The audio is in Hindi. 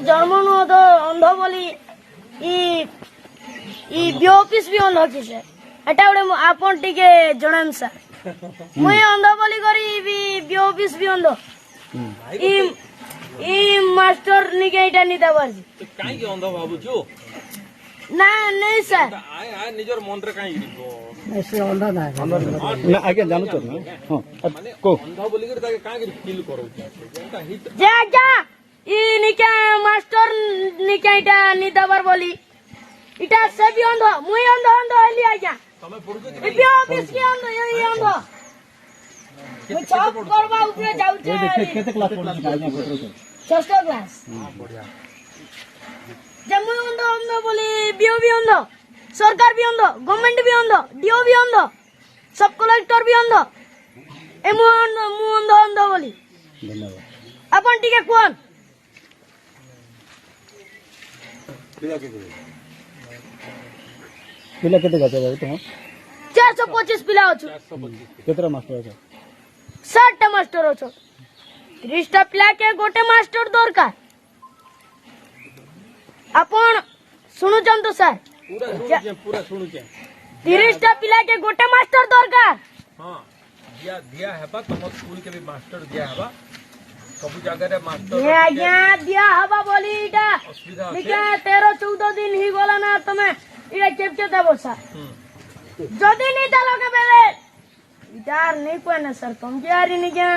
जन्म नु तो अंध बोली इ बियोपिस भी अंध कि सर एटा गोटे आपन टिके जणाम सर मुई अंध बोली करी बियोपिस भी अंध इ मास्टर निके इटा नि दबार काई के अंध भाबुछु ना नहीं सर आय आय निजर मन रे काई ऐसे अंधा ना ना आगे जानू तो हां माने को अंध बोली कर ताके काई फील करू जेंता हित जे क्या इ निके मास्टर निके इटा नि दबार बोली इटा से भी अंध मुई अंध हली आज्ञा तमे पढुछ इ बियोपिस के अंध यही अंध मुई चौक करबा ऊपर जाउ छे केते क्लास पढुछ आज्ञा पत्र षष्ठ क्लास बढ़िया जम्मू अंध बोली बीओ भी अंध सरकार भी अंध गवर्नमेंट भी अंध डीओ भी अंध सब कलेक्टर भी अंध एमु अंध बोली धन्यवाद अपन टिके कोन पिला केते गाते जाय तुम 425 पिला अछु केतरा मास्टर আছে 60 टा मास्टर अछु 30 टा पिला के गोटे मास्टर दरकार अपन सुनु जंतु सर पूरा सुनुचे 30 टा पिला के गोटे मास्टर दरकार हां दिया हेबा तम स्कूल के भी मास्टर दिया हेबा सब जगह रे मास्टर ये आज्ञा दिया हवा बोली इटा असुविधा निका 13 14 दिन ही गला ना तमे इटा केपके देबो सर जदी नी दलो के बेले इटार नहीं कोने सर तुम के आरी निका